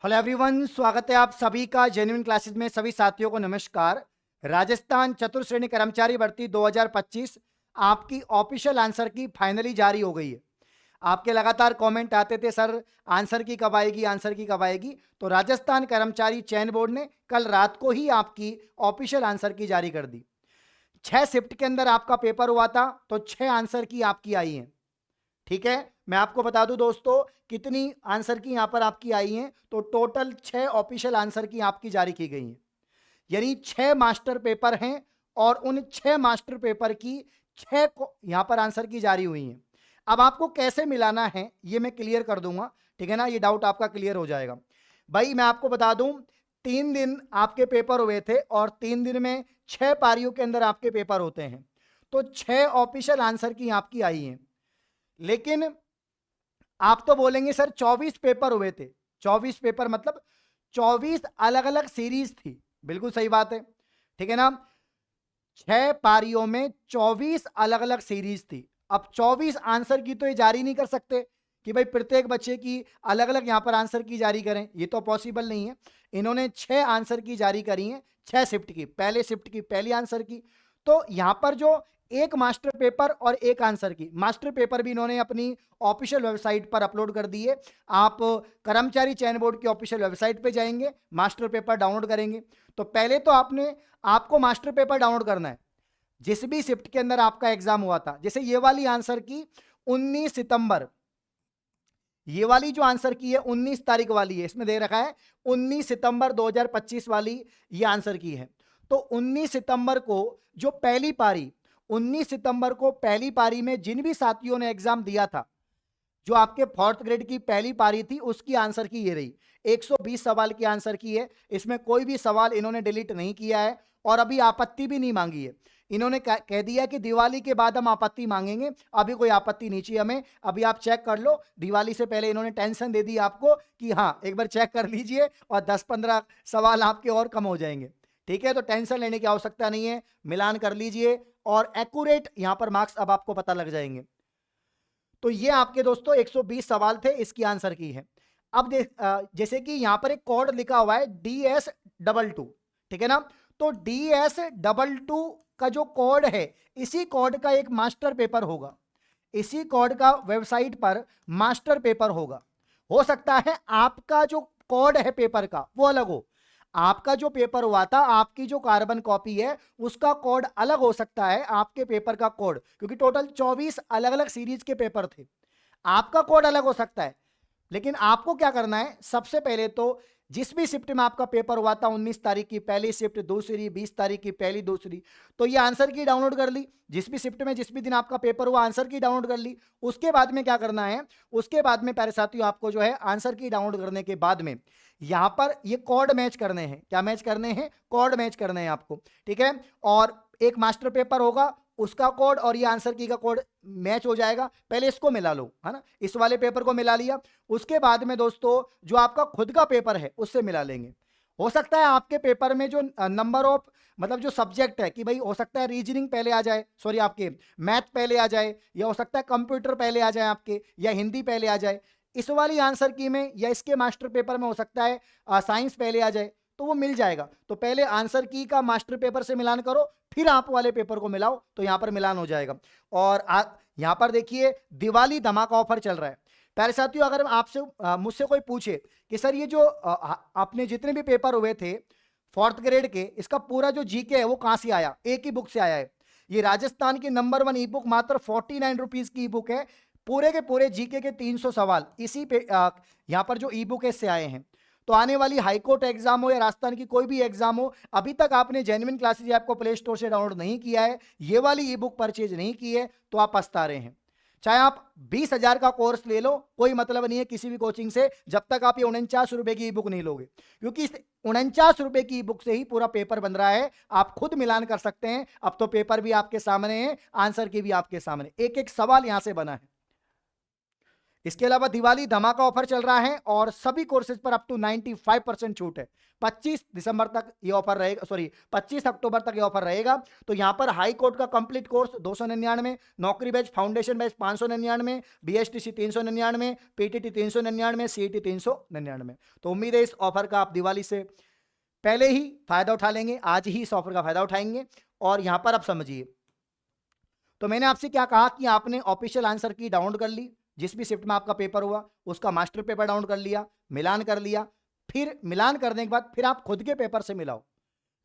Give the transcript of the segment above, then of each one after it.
Hello everyone, स्वागत है आप सभी का जेन्युइन क्लासेस में। सभी साथियों को नमस्कार। राजस्थान चतुर्श्रेणी कर्मचारी भर्ती 2025 आपकी ऑफिशियल आंसर की फाइनली जारी हो गई है। आपके लगातार कमेंट आते थे, सर आंसर की कब आएगी, आंसर की कब आएगी। तो राजस्थान कर्मचारी चयन बोर्ड ने कल रात को ही आपकी ऑफिशियल आंसर की जारी कर दी। 6 शिफ्ट के अंदर आपका पेपर हुआ था, तो 6 आंसर की आपकी आई है। ठीक है, मैं आपको बता दूं दोस्तों कितनी आंसर की यहां पर आपकी आई हैं। तो टोटल 6 ऑफिशियल आंसर की आपकी जारी की गई हैं, यानी 6 मास्टर पेपर हैं और उन 6 मास्टर पेपर की 6 को यहां पर आंसर की जारी हुई हैं। अब आपको कैसे मिलाना है ये मैं क्लियर कर दूंगा, ठीक है ना। ये डाउट आपका क्लियर हो जाएगा। भाई मैं आपको बता दूं, 3 दिन आपके पेपर हुए थे और 3 दिन में 6 पारियों के अंदर आपके पेपर होते हैं। तो 6 ऑफिशियल आंसर की आपकी आई हैं। लेकिन आप तो बोलेंगे सर 24 पेपर हुए थे। 24 पेपर मतलब 24 अलग अलग सीरीज थी। बिल्कुल सही बात है, ठीक है ना। 6 पारियों में 24 अलग अलग सीरीज थी। अब 24 आंसर की तो ये जारी नहीं कर सकते कि भाई प्रत्येक बच्चे की अलग अलग यहां पर आंसर की जारी करें, ये तो पॉसिबल नहीं है। इन्होंने 6 आंसर की जारी करी है, 6 शिफ्ट की। पहले शिफ्ट की पहली आंसर की। तो यहां पर जो एक मास्टर पेपर और एक आंसर की, मास्टर पेपर भी इन्होंने अपनी ऑफिशियल वेबसाइट पर अपलोड कर दिए। आप कर्मचारी चयन बोर्ड की ऑफिशियल वेबसाइट पे जाएंगे, मास्टर पेपर डाउनलोड करेंगे। तो पहले तो आपको मास्टर पेपर डाउनलोड करना है जिस भी शिफ्ट के अंदर आपका एग्जाम हुआ था। जैसे ये वाली आंसर की 19 सितंबर, ये वाली जो आंसर की है 19 तारीख वाली है, इसमें दे रखा है 19 सितंबर 2025 वाली ये आंसर की है। तो 19 सितंबर को जो पहली पारी, 19 सितंबर को पहली पारी में जिन भी साथियों ने एग्जाम दिया था, जो आपके 4th ग्रेड की पहली पारी थी, उसकी आंसर की ये रही। 120 सवाल की आंसर की है। इसमें कोई भी सवाल इन्होंने डिलीट नहीं किया है और अभी आपत्ति भी नहीं मांगी है। इन्होंने कह दिया कि दिवाली के बाद हम आपत्ति मांगेंगे, अभी कोई आपत्ति नहीं चाहिए हमें। अभी आप चेक कर लो, दिवाली से पहले इन्होंने टेंशन दे दी आपको कि हाँ एक बार चेक कर लीजिए और 10-15 सवाल आपके और कम हो जाएंगे। ठीक है, तो टेंशन लेने की आवश्यकता नहीं है, मिलान कर लीजिए और एक्यूरेट यहां पर मार्क्स अब आपको पता लग जाएंगे। तो ये आपके दोस्तों 120 सवाल थे, इसकी आंसर की है। अब जैसे कि यहां पर एक कोड लिखा हुआ है DS22, ठीक है ना। तो DS22 का जो कोड है, इसी कोड का एक मास्टर पेपर होगा। इसी कोड का वेबसाइट पर मास्टर पेपर होगा। हो सकता है आपका जो कोड है पेपर का वो अलग हो। आपका जो पेपर हुआ था, आपकी जो कार्बन कॉपी है, उसका कोड अलग हो सकता है आपके पेपर का कोड, क्योंकि टोटल 24 अलग अलग सीरीज के पेपर थे। आपका कोड अलग हो सकता है। लेकिन आपको क्या करना है, सबसे पहले तो जिस भी शिफ्ट में आपका पेपर हुआ था, 19 तारीख की पहली शिफ्ट, दूसरी 20 तारीख की पहली दूसरी, तो ये आंसर की डाउनलोड कर ली। जिस भी शिफ्ट में जिस भी दिन आपका पेपर हुआ, आंसर की डाउनलोड कर ली। उसके बाद में क्या करना है, उसके बाद में प्यारे साथियों आपको जो है आंसर की डाउनलोड करने के बाद में यहां पर ये कोड मैच करने हैं। क्या मैच करने हैं? कोड मैच करने हैं आपको, ठीक है। और एक मास्टर पेपर होगा, उसका कोड और ये आंसर की का कोड मैच हो जाएगा। पहले इसको मिला लो, है ना, इस वाले पेपर को मिला लिया। उसके बाद में दोस्तों जो आपका खुद का पेपर है उससे मिला लेंगे। हो सकता है आपके पेपर में जो नंबर ऑफ मतलब जो सब्जेक्ट है, कि भाई हो सकता है रीजनिंग पहले आ जाए, सॉरी आपके मैथ पहले आ जाए, या हो सकता है कंप्यूटर पहले आ जाए आपके, या हिंदी पहले आ जाए। इस वाली आंसर की में या इसके मास्टर पेपर में हो सकता है साइंस पहले आ जाए, तो वो मिल जाएगा। तो पहले आंसर की का मास्टर पेपर से मिलान करो, फिर आप वाले पेपर को मिलाओ, तो यहां पर मिलान हो जाएगा। और यहां पर देखिए दिवाली धमाका ऑफर चल रहा है। प्यारे साथियों, अगर आपसे मुझसे कोई पूछे कि सर ये जो आपने जितने भी पेपर हुए थे 4th ग्रेड के, इसका पूरा जो जीके है वो कहां से आया, एक ही बुक से आया है। ये राजस्थान की नंबर 1 ई बुक, मात्र 49 रुपीज की ई बुक है। पूरे के पूरे जीके के 300 सवाल इसी पे यहां पर जो ई बुक है इससे आए हैं। तो आने वाली हाईकोर्ट एग्जाम हो या राजस्थान की कोई भी एग्जाम हो, अभी तक आपने जेन्युइन क्लासेज ऐप को प्ले स्टोर से डाउनलोड नहीं किया है, ये वाली ई बुक परचेज नहीं की है, तो आप पछता रहे हैं। चाहे आप 20,000 का कोर्स ले लो, कोई मतलब नहीं है किसी भी कोचिंग से, जब तक आप ये 49 रुपए की ई बुक नहीं लोगे। क्योंकि इस 49 रुपए की ई बुक से ही पूरा पेपर बन रहा है। आप खुद मिलान कर सकते हैं। अब तो पेपर भी आपके सामने है, आंसर की भी आपके सामने, एक एक सवाल यहां से बना है। इसके अलावा दिवाली धमाका ऑफर चल रहा है और सभी कोर्सेज पर अप टू 95% छूट है। 25 दिसंबर तक ये ऑफर रहेगा, सॉरी 25 अक्टूबर तक ये ऑफर रहेगा। तो यहां पर हाई कोर्ट का कंप्लीट कोर्स 299, नौकरी batch foundation batch 599, BSTC 399, PTT 399, CET 399। तो उम्मीद है इस ऑफर का आप दिवाली से पहले ही फायदा उठा लेंगे, आज ही इस ऑफर का फायदा उठाएंगे। और यहां पर आप समझिए, तो मैंने आपसे क्या कहा कि आपने ऑफिशियल आंसर की डाउनलोड कर ली, जिस भी शिफ्ट में आपका पेपर हुआ उसका मास्टर पेपर डाउनलोड कर लिया, मिलान कर लिया। फिर मिलान करने के बाद फिर आप खुद के पेपर से मिलाओ,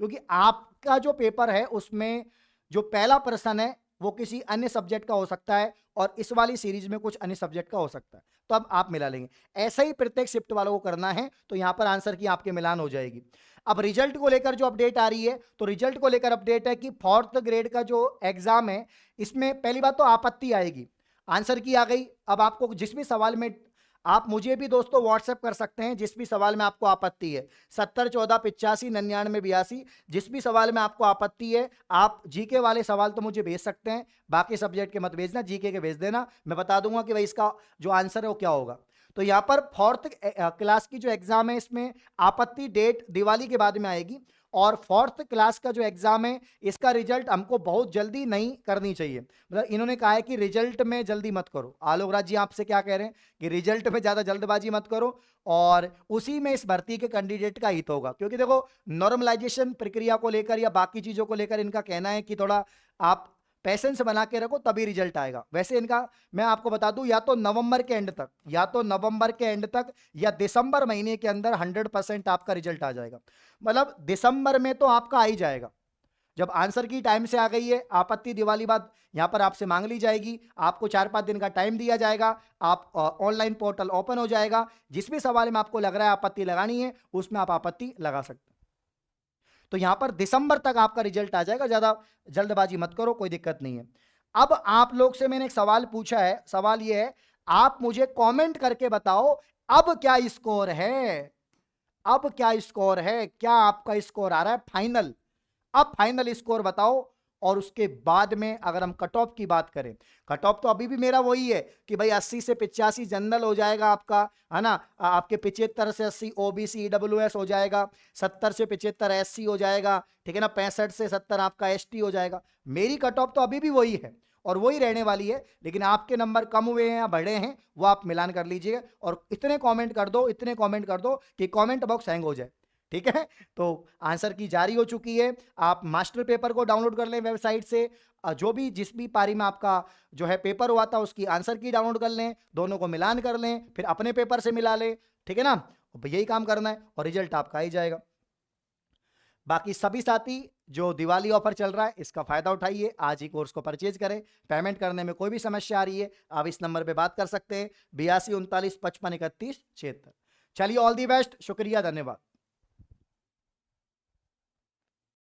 क्योंकि आपका जो पेपर है उसमें जो पहला प्रश्न है वो किसी अन्य सब्जेक्ट का हो सकता है और इस वाली सीरीज में कुछ अन्य सब्जेक्ट का हो सकता है। तो अब आप मिला लेंगे, ऐसा ही प्रत्येक शिफ्ट वालों को करना है। तो यहां पर आंसर की आपके मिलान हो जाएगी। अब रिजल्ट को लेकर जो अपडेट आ रही है, तो रिजल्ट को लेकर अपडेट है कि 4th ग्रेड का जो एग्जाम है इसमें पहली बात तो आपत्ति आएगी, आंसर की आ गई। अब आपको जिस भी सवाल में, आप मुझे भी दोस्तों व्हाट्सएप कर सकते हैं जिस भी सवाल में आपको आपत्ति है, 70 14 85 99 82, जिस भी सवाल में आपको आपत्ति है। आप जीके वाले सवाल तो मुझे भेज सकते हैं, बाकी सब्जेक्ट के मत भेजना, जीके के भेज देना, मैं बता दूंगा कि भाई इसका जो आंसर है वो क्या होगा। तो यहाँ पर 4th क्लास की जो एग्जाम है इसमें आपत्ति डेट दिवाली के बाद में आएगी। और 4th क्लास का जो एग्जाम है इसका रिजल्ट हमको बहुत जल्दी नहीं करनी चाहिए, मतलब इन्होंने कहा है कि रिजल्ट में जल्दी मत करो। आलोक राज जी आपसे क्या कह रहे हैं कि रिजल्ट में ज्यादा जल्दबाजी मत करो और उसी में इस भर्ती के कैंडिडेट का हित होगा। क्योंकि देखो, नॉर्मलाइजेशन प्रक्रिया को लेकर या बाकी चीजों को लेकर इनका कहना है कि थोड़ा आप पैसेंस बना के रखो तभी रिजल्ट आएगा। वैसे इनका मैं आपको बता दूं, या तो नवंबर के एंड तक, या तो नवंबर के एंड तक या दिसंबर महीने के अंदर 100% आपका रिजल्ट आ जाएगा। मतलब दिसंबर में तो आपका आ ही जाएगा। जब आंसर की टाइम से आ गई है, आपत्ति दिवाली बाद यहां पर आपसे मांग ली जाएगी, आपको 4-5 दिन का टाइम दिया जाएगा, आप ऑनलाइन पोर्टल ओपन हो जाएगा, जिस भी सवाल में आपको लग रहा है आपत्ति लगानी है उसमें आप आपत्ति लगा सकते हैं। तो यहां पर दिसंबर तक आपका रिजल्ट आ जाएगा, ज्यादा जल्दबाजी मत करो, कोई दिक्कत नहीं है। अब आप लोग से मैंने एक सवाल पूछा है, सवाल यह है, आप मुझे कमेंट करके बताओ अब क्या स्कोर है, अब क्या स्कोर है, क्या आपका स्कोर आ रहा है फाइनल। अब फाइनल स्कोर बताओ। और उसके बाद में अगर हम कट ऑफ की बात करें, कट ऑफ तो अभी भी मेरा वही है कि भाई 80 से 85 जनरल हो जाएगा आपका, है ना, आपके 75 से 80 ओबीसी ईडब्ल्यूएस हो जाएगा, 70 से 75 एससी हो जाएगा, ठीक है ना, 65 से 70 आपका एसटी हो जाएगा। मेरी कट ऑफ तो अभी भी वही है और वही रहने वाली है, लेकिन आपके नंबर कम हुए हैं या बढ़े हैं वो आप मिलान कर लीजिएगा। और इतने कमेंट कर दो, इतने कमेंट कर दो कि कमेंट बॉक्स हैंग हो जाए, ठीक है। तो आंसर की जारी हो चुकी है, आप मास्टर पेपर को डाउनलोड कर लें वेबसाइट से, जो भी जिस भी पारी में आपका जो है पेपर हुआ था उसकी आंसर की डाउनलोड कर लें, दोनों को मिलान कर लें, फिर अपने पेपर से मिला लें, ठीक है ना। यही काम करना है और रिजल्ट आपका ही जाएगा। बाकी सभी साथी जो दिवाली ऑफर चल रहा है इसका फायदा उठाइए, आज ही कोर्स को परचेज करें। पेमेंट करने में कोई भी समस्या आ रही है आप इस नंबर पे बात कर सकते हैं, 82 39 55 31 76। चलिए, ऑल दी बेस्ट, शुक्रिया, धन्यवाद।